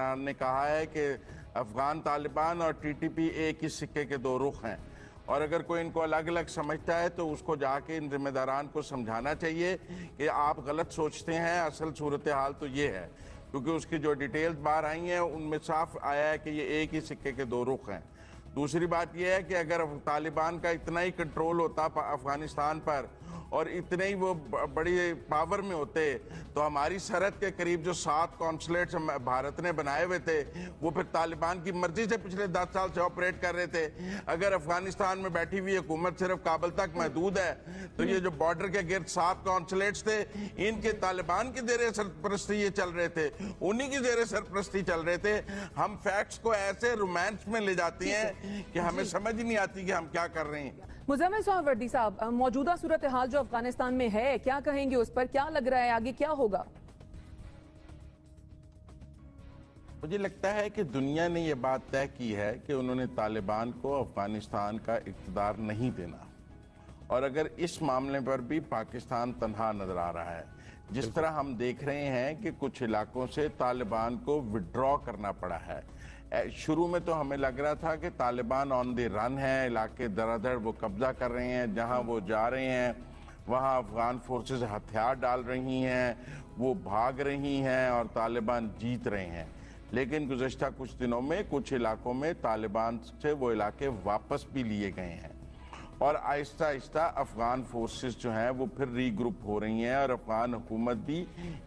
ज़िम्मेदारान ने कहा है कि अफगान तालिबान और टीटीपी एक ही सिक्के के दो रुख हैं, और अगर कोई इनको अलग अलग समझता है तो उसको जाके इन जिम्मेदारान को समझाना चाहिए कि आप गलत सोचते हैं, असल सूरत हाल तो ये है। क्योंकि उसकी जो डिटेल्स बाहर आई हैं उनमें साफ आया है कि ये एक ही सिक्के के दो रुख हैं। दूसरी बात यह है कि अगर तालिबान का इतना ही कंट्रोल होता अफगानिस्तान पर और इतने ही वो बड़ी पावर में होते तो हमारी सरहद के करीब जो 7 कॉन्सुलेट्स भारत ने बनाए हुए थे वो फिर तालिबान की मर्जी से पिछले 10 साल से ऑपरेट कर रहे थे। अगर अफगानिस्तान में बैठी हुई हुकूमत सिर्फ काबुल तक महदूद है तो ये जो बॉर्डर के गिर्द 7 कॉन्सुलेट्स थे इनके तालिबान की जेर सरपरस्ती ये चल रहे थे, उन्हीं की जेर सरपरस्ती चल रहे थे। हम फैक्ट्स को ऐसे रोमांस में ले जाते हैं कि हमें समझ नहीं आती कि हम क्या कर रहे हैं। मुज़म्मिल सोहरावर्दी साहब, मौजूदा सूरत हाल जो अफगानिस्तान में है, क्या कहेंगे उस पर? क्या लग रहा है आगे क्या होगा? मुझे लगता है कि दुनिया ने यह बात तय की है कि उन्होंने तालिबान को अफगानिस्तान का इक़्तिदार नहीं देना, और अगर इस मामले पर भी पाकिस्तान तन्हा नजर आ रहा है। जिस तरह हम देख रहे हैं कि कुछ इलाकों से तालिबान को विड्रॉ करना पड़ा है। शुरू में तो हमें लग रहा था कि तालिबान ऑन द रन है, इलाके दरादर वो कब्जा कर रहे हैं, जहां वो जा रहे हैं वहां अफगान फोर्सेस हथियार डाल रही हैं, वो भाग रही हैं और तालिबान जीत रहे हैं। लेकिन गुज़श्ता कुछ दिनों में कुछ इलाकों में तालिबान से वो इलाके वापस भी लिए गए हैं और आहिस्ता आहिस्ता अफगान फोर्सेस जो हैं वो फिर रीग्रुप हो रही हैं और अफगान हुकूमत भी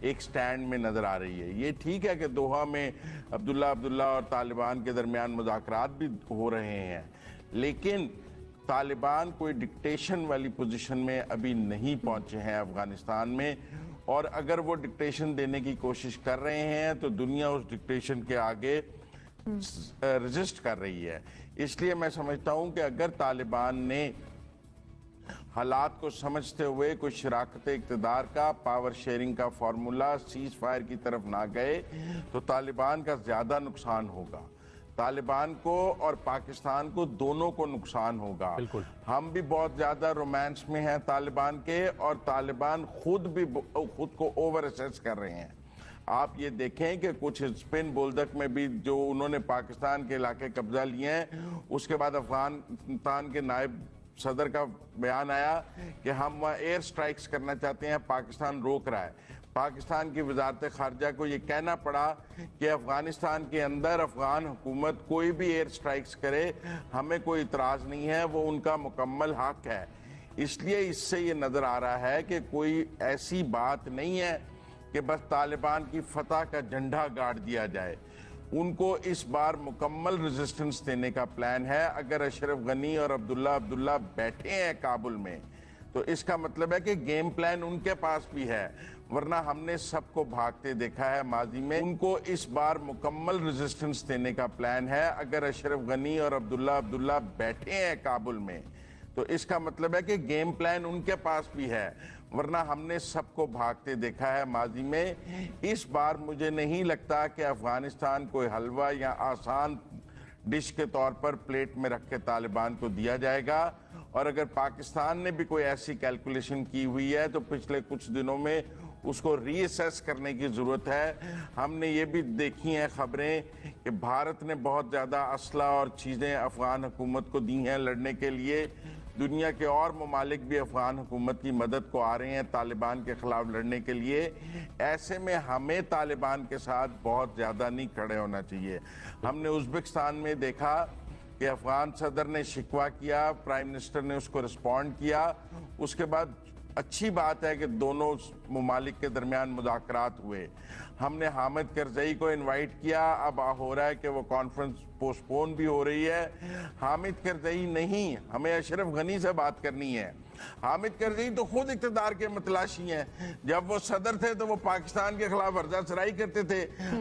एक स्टैंड में नज़र आ रही है। ये ठीक है कि दोहा में अब्दुल्ला और तालिबान के दरमियान मुज़ाकरात भी हो रहे हैं, लेकिन तालिबान कोई डिक्टेशन वाली पोजीशन में अभी नहीं पहुंचे हैं अफगानिस्तान में, और अगर वो डिक्टेशन देने की कोशिश कर रहे हैं तो दुनिया उस डिक्टेशन के आगे रेजिस्ट कर रही है। इसलिए मैं समझता हूं कि अगर तालिबान ने हालात को समझते हुए कोई शराकत इक़्तिदार का, पावर शेयरिंग का फार्मूला, सीज फायर की तरफ ना गए तो तालिबान का ज्यादा नुकसान होगा। तालिबान को और पाकिस्तान को दोनों को नुकसान होगा। हम भी बहुत ज्यादा रोमांस में हैं तालिबान के, और तालिबान खुद को ओवर असेस कर रहे हैं। आप ये देखें कि कुछ स्पिन बोल्दक में भी जो उन्होंने पाकिस्तान के इलाके कब्जा लिए हैं, उसके बाद अफगानिस्तान के नायब सदर का बयान आया कि हम वहाँ एयर स्ट्राइक्स करना चाहते हैं, पाकिस्तान रोक रहा है। पाकिस्तान की वजारत खारजा को ये कहना पड़ा कि अफगानिस्तान के अंदर अफगान हुकूमत कोई भी एयर स्ट्राइक्स करे, हमें कोई इतराज़ नहीं है, वो उनका मुकम्मल हक है। इसलिए इससे ये नज़र आ रहा है कि कोई ऐसी बात नहीं है कि बस तालिबान की फतह का झंडा गाड़ दिया जाए। उनको इस बार मुकम्मल रेजिस्टेंस देने का प्लान है। अगर अशरफ गनी और अब्दुल्ला बैठे हैं काबुल में तो इसका मतलब है कि गेम प्लान उनके पास भी है, वरना हमने सबको भागते देखा है माजी में। उनको इस बार मुकम्मल रेजिस्टेंस देने का प्लान है। अगर अशरफ गनी और अब्दुल्ला बैठे हैं काबुल में तो इसका मतलब है कि गेम प्लान उनके पास भी है, वरना हमने सबको भागते देखा है माजी में। इस बार मुझे नहीं लगता कि अफगानिस्तान कोई हलवा या आसान डिश के तौर पर प्लेट में रख के तालिबान को दिया जाएगा। और अगर पाकिस्तान ने भी कोई ऐसी कैलकुलेशन की हुई है तो पिछले कुछ दिनों में उसको रीअसेस करने की ज़रूरत है। हमने ये भी देखी हैं खबरें कि भारत ने बहुत ज़्यादा असला और चीज़ें अफगान हुकूमत को दी हैं लड़ने के लिए। दुनिया के और ममालिक भी अफगान हुकूमत की मदद को आ रहे हैं तालिबान के खिलाफ लड़ने के लिए। ऐसे में हमें तालिबान के साथ बहुत ज़्यादा नहीं खड़े होना चाहिए। हमने उज़्बेकिस्तान में देखा कि अफगान सदर ने शिकवा किया, प्राइम मिनिस्टर ने उसको रिस्पॉन्ड किया। उसके बाद अच्छी बात है कि दोनों ममालिक के दरमियान मुज़ाकरात हुए। हमने हामिद करज़ई को इनवाइट किया, अब हो रहा है कि वो कॉन्फ्रेंस पोस्टपोन भी हो रही है। हामिद करज़ई नहीं, हमें अशरफ गनी से बात करनी है। हामिद करज़ई तो खुद इक़्तिदार के मतलाशी हैं। जब वो सदर थे तो वो पाकिस्तान के खिलाफ वर्जासराई करते थे,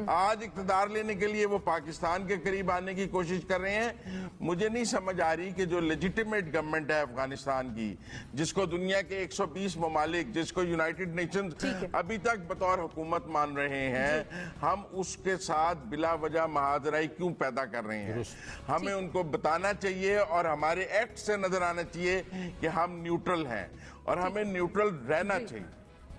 आज इक़्तिदार लेने के लिए वो पाकिस्तान के करीब आने की कोशिश कर रहे हैं। मुझे नहीं समझ आ रही कि जो लेजिटिमेट गवर्नमेंट है अफगानिस्तान की, जिसको दुनिया के 120 ममालिक, जिसको यूनाइटेड नेशंस अभी तक बतौर हुकूमत मान रहे हैं, हम उसके साथ बिला वजह महाजराई क्यों पैदा कर रहे हैं? हमें उनको बताना चाहिए और हमारे एक्ट से नजर आना चाहिए कि हम न्यूट्रल हैं और हमें न्यूट्रल रहना चाहिए।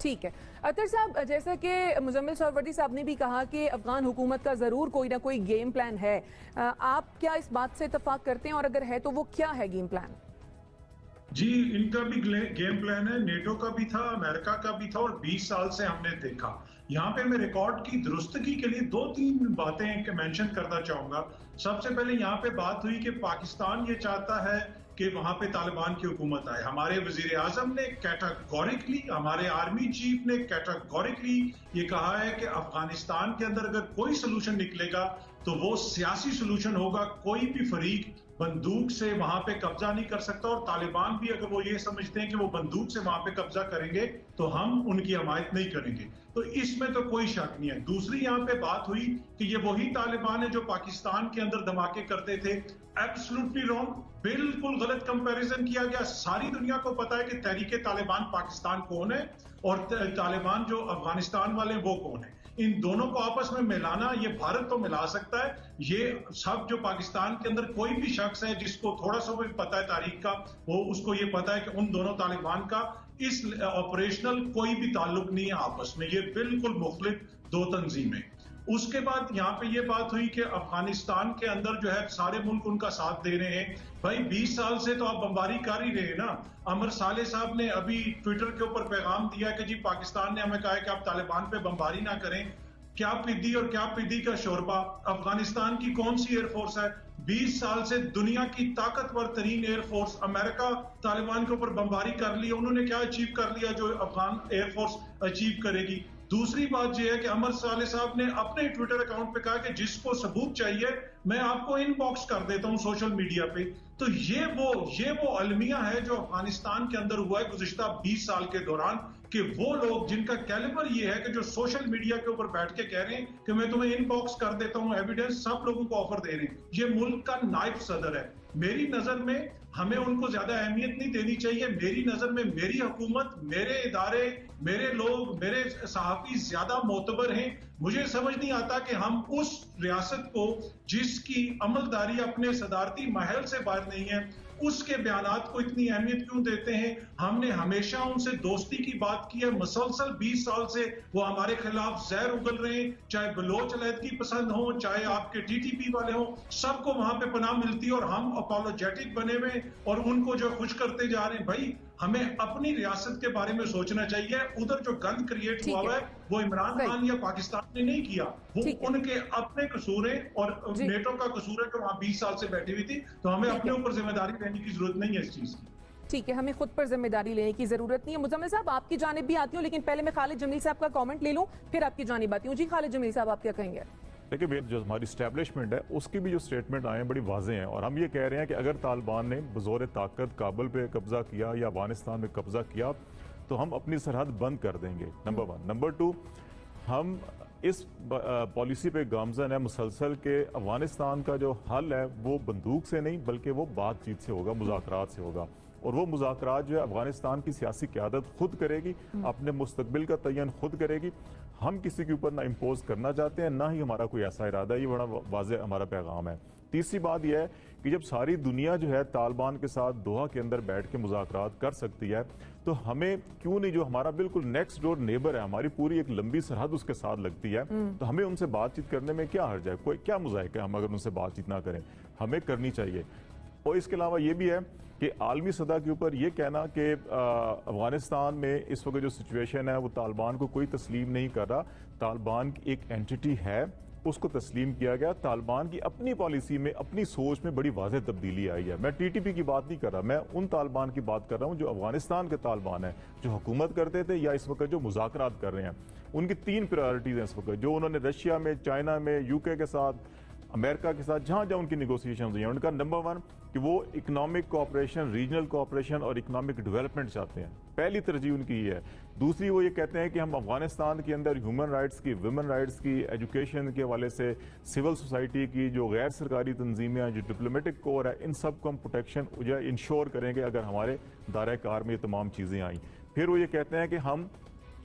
ठीक है। अतर साहब, जैसा कि मुजम्मिल सरवरदी साहब ने भी कहा कि अफगान हुकूमत का ज़रूर कोई ना कोई गेम प्लान है, आप क्या इस बात से इत्तेफाक करते हैं, और अगर है तो वो क्या है गेम प्लान? जी, इनका भी गेम प्लान है, नेटो का भी था, अमेरिका का भी था, और 20 साल से हमने देखा। यहाँ पे मैं रिकॉर्ड की दुरुस्तगी के लिए 2-3 बातें मेंशन करना चाहूंगा। सबसे पहले यहाँ पे बात हुई कि पाकिस्तान ये चाहता है कि वहां पे तालिबान की हुकूमत आए। हमारे वजीर आजम ने कैटेगोरिकली, हमारे आर्मी चीफ ने कैटेगोरिकली ये कहा है कि अफगानिस्तान के अंदर अगर कोई सोल्यूशन निकलेगा तो वो सियासी सोल्यूशन होगा। कोई भी फरीक बंदूक से वहां पे कब्जा नहीं कर सकता, और तालिबान भी अगर वो ये समझते हैं कि वो बंदूक से वहां पे कब्जा करेंगे तो हम उनकी हमायत नहीं करेंगे। तो इसमें तो कोई शक नहीं है। दूसरी यहाँ पे बात हुई कि ये वही तालिबान है जो पाकिस्तान के अंदर धमाके करते थे। एब्सोल्युटली रॉन्ग, बिल्कुल गलत कंपैरिजन किया गया। सारी दुनिया को पता है कि तहरीके तालिबान पाकिस्तान कौन है और तालिबान जो अफगानिस्तान वाले वो कौन है। इन दोनों को आपस में मिलाना, ये भारत तो मिला सकता है, ये सब जो पाकिस्तान के अंदर कोई भी शख्स है जिसको थोड़ा सा भी पता है तारीख का, वो उसको ये पता है कि उन दोनों तालिबान का इस ऑपरेशनल कोई भी ताल्लुक नहीं है आपस में। ये बिल्कुल मुख्तलिफ दो तंजीमें। उसके बाद यहाँ पे ये बात हुई कि अफगानिस्तान के अंदर जो है सारे मुल्क उनका साथ दे रहे हैं। भाई 20 साल से तो आप बमबारी कर ही रहे हैं ना। अमर साले साहब ने अभी ट्विटर के ऊपर पैगाम दिया कि जी पाकिस्तान ने हमें कहा है कि आप तालिबान पे बमबारी ना करें। क्या पिद्दी और क्या पिद्दी का शोरबा। अफगानिस्तान की कौन सी एयरफोर्स है? 20 साल से दुनिया की ताकतवर तरीन एयरफोर्स अमेरिका तालिबान के ऊपर बमबारी कर ली। उन्होंने क्या अचीव कर लिया जो अफगान एयरफोर्स अचीव करेगी? दूसरी बात यह है कि अमर साले साहब ने अपने ट्विटर अकाउंट पे कहा कि जिसको सबूत चाहिए मैं आपको इनबॉक्स कर देता हूं सोशल मीडिया पे। तो ये वो अलमिया है जो अफगानिस्तान के अंदर हुआ है गुज़िश्ता 20 साल के दौरान, कि वो लोग जिनका कैलिबर ये है कि जो सोशल मीडिया के ऊपर बैठ के कह रहे हैं कि मैं तुम्हें इनबॉक्स कर देता हूं एविडेंस, सब लोगों को ऑफर दे रहे हैं। ये मुल्क का नायब सदर है। मेरी नजर में हमें उनको ज्यादा अहमियत नहीं देनी चाहिए। मेरी नजर में मेरी हुकूमत, मेरे इदारे, मेरे लोग, मेरे सहाफी ज्यादा मोतबर हैं। मुझे समझ नहीं आता कि हम उस रियासत को जिसकी अमलदारी अपने सदारती महल से बाहर नहीं है, उसके बयानात को इतनी अहमियत क्यों देते हैं? हमने हमेशा उनसे दोस्ती की बात की है। मुसलसल 20 साल से वो हमारे खिलाफ जहर उगल रहे हैं, चाहे बलोच अलहदगी पसंद हो, चाहे आपके टीटीपी वाले हो, सबको वहां पे पनाह मिलती है और हम अपोलोजेटिक बने हुए और उनको जो खुश करते जा रहे हैं। भाई हमें अपनी रियासत के बारे में सोचना चाहिए। उधर जो गंद क्रिएट हुआ है वो इमरान खान या पाकिस्तान ने नहीं किया, वो उनके अपने कसूर है और नेटो का कसूर है कि वहां 20 साल से बैठी हुई थी। तो हमें अपने ऊपर जिम्मेदारी लेने की जरूरत नहीं है इस चीज की। ठीक है, हमें खुद पर जिम्मेदारी लेने की जरूरत नहीं है। मुजम्मिल साहब, आपकी जानिब भी आती हूँ, लेकिन पहले मैं खालिद जमील साहब का कमेंट ले लूँ, फिर आपकी जानिब आती हूँ। जी खालिद जमील साहब, आप क्या कहेंगे? देखिए, जो हमारी इस्टेब्लिशमेंट है उसकी भी जो स्टेटमेंट आए हैं बड़ी वाज़ेह हैं, और हम ये कह रहे हैं कि अगर तालिबान ने बज़ोर ताकत काबुल पे कब्जा किया या अफगानिस्तान में कब्जा किया तो हम अपनी सरहद बंद कर देंगे, नंबर 1। नंबर 2, हम इस पॉलिसी पे गामजन है मुसलसल के अफगानिस्तान का जो हल है वो बंदूक से नहीं बल्कि वो बातचीत से होगा, मुज़ाकरात से होगा। और वो मुज़ाकरात जो है अफगानिस्तान की सियासी क़यादत खुद करेगी, अपने मुस्तकबिल का तयन खुद करेगी। हम किसी के ऊपर ना इम्पोज करना चाहते हैं, ना ही हमारा कोई ऐसा इरादा है। ये बड़ा वाज़ेह हमारा पैगाम है। तीसरी बात यह है कि जब सारी दुनिया जो है तालिबान के साथ दोहा के अंदर बैठ के मुज़ाकरात कर सकती है, तो हमें क्यों नहीं, जो हमारा बिल्कुल नेक्स्ट डोर नेबर है, हमारी पूरी एक लंबी सरहद उसके साथ लगती है, तो हमें उनसे बातचीत करने में क्या हर्ज है? कोई क्या मुज़ाहिक है हम अगर उनसे बातचीत ना करें? हमें करनी चाहिए। और इसके अलावा ये भी है कि आलमी सतह के ऊपर ये कहना कि अफगानिस्तान में इस वक्त जो सिचुएशन है वो तालिबान को कोई तस्लीम नहीं कर रहा। तालिबान की एक एंटिटी है, उसको तस्लीम किया गया। तालिबान की अपनी पॉलिसी में, अपनी सोच में बड़ी वाज़ेह तब्दीली आई है। मैं टीटीपी की बात नहीं कर रहा, मैं उन तालिबान की बात कर रहा हूँ जो अफगानिस्तान के तालिबान है, जो हुकूमत करते थे या इस वक्त जो मुज़ाकरात कर रहे हैं। उनकी 3 प्रायोरिटीज़ हैं इस वक्त, जो उन्होंने रशिया में, चाइना में, यूके के साथ, अमेरिका के साथ जहां जहां उनकी निगोसिएशन हुई है, उनका नंबर 1 कि वो इकोनॉमिक कोऑपरेशन, रीजनल कोऑपरेशन और इकोनॉमिक डेवलपमेंट चाहते हैं। पहली तरजीह उनकी ये है। दूसरी, वो ये कहते हैं कि हम अफगानिस्तान के अंदर ह्यूमन राइट्स की, वुमेन राइट्स की, एजुकेशन के हवाले से सिविल सोसाइटी की, जो गैर सरकारी तंजीमें हैं, जो डिप्लोमेटिक कोर है, इन सब को हम प्रोटेक्शन इंश्योर करेंगे अगर हमारे दायरे कार में ये तमाम चीज़ें आई। फिर वो ये कहते हैं कि हम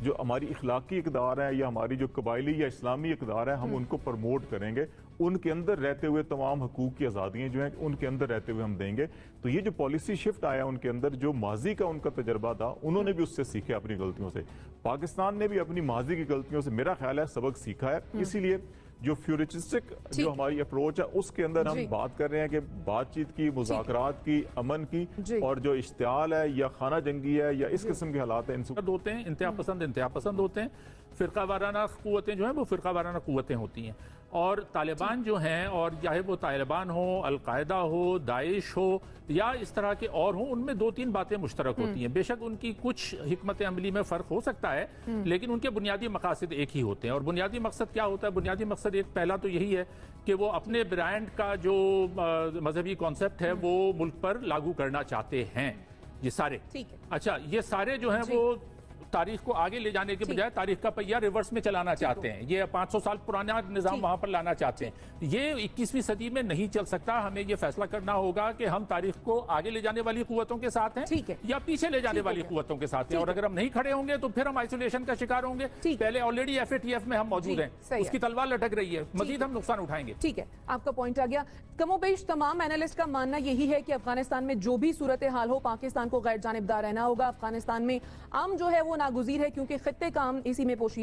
जो हमारी इखलाकी इक़दार है या हमारी जो कबायली या इस्लामी इक़दार है, हम उनको प्रमोट करेंगे। उनके अंदर रहते हुए तमाम हकूक़ की आज़ादियाँ जो हैं उनके अंदर रहते हुए हम देंगे। तो ये जो पॉलिसी शिफ्ट आया उनके अंदर, जो माजी का उनका तजर्बा था, उन्होंने भी उससे सीखे अपनी गलतियों से। पाकिस्तान ने भी अपनी माजी की गलतियों से मेरा ख्याल है सबक सीखा है, इसीलिए जो फ्यूचरिस्टिक जो हमारी अप्रोच है उसके अंदर हम बात कर रहे हैं कि बातचीत की, मुज़ाकरात की, अमन की, और जो इश्तियाल है या खाना जंगी है या इस किस्म के हालात हैं इनसे होते हैं, इंतहा पसंद होते हैं, फिरका वाराना कुव्वतें जो हैं वो फिरका वाराना कुव्वतें होती हैं। और तालिबान जो हैं, और चाहे वो तालिबान हो, अलकायदा हो, दाइश हो या इस तरह के और हों, उनमें 2-3 बातें मुश्तरक होती हैं। बेशक उनकी कुछ हिकमत अमली में फ़र्क हो सकता है, लेकिन उनके बुनियादी मकासद एक ही होते हैं। और बुनियादी मकसद क्या होता है? बुनियादी मकसद एक पहला तो यही है कि वो अपने ब्रांड का जो मजहबी कॉन्सेप्ट है वो मुल्क पर लागू करना चाहते हैं, ये सारे। अच्छा, ये सारे जो हैं वो तारीख को आगे ले जाने के बजाय तारीख का पहिया रिवर्स में चलाना चाहते हैं। ये 500 साल पुराना निजाम वहां पर लाना चाहते हैं। ये 21वीं सदी में नहीं चल सकता। हमें ये फैसला करना होगा कि हम तारीख को आगे ले जाने वाली कुव्वतों के साथ हैं या पीछे ले जाने वाली कुव्वतों के साथ हैं। और अगर हम नहीं खड़े होंगे तो फिर हम आइसोलेशन का शिकार होंगे। पहले ऑलरेडी FATF में हम मौजूद हैं, उसकी तलवार लटक रही है, मजीद हम नुकसान उठाएंगे। ठीक है, आपका पॉइंट आ गया। कमोबेश तमाम एनालिस्ट का मानना यही है कि अफगानिस्तान में जो भी सूरत हाल हो, पाकिस्तान को गैर जानिबदार रहना होगा। अफगानिस्तान में अमन जो है वो नागुज़ीर है, क्योंकि खित्ते का अमन इसी में पोशी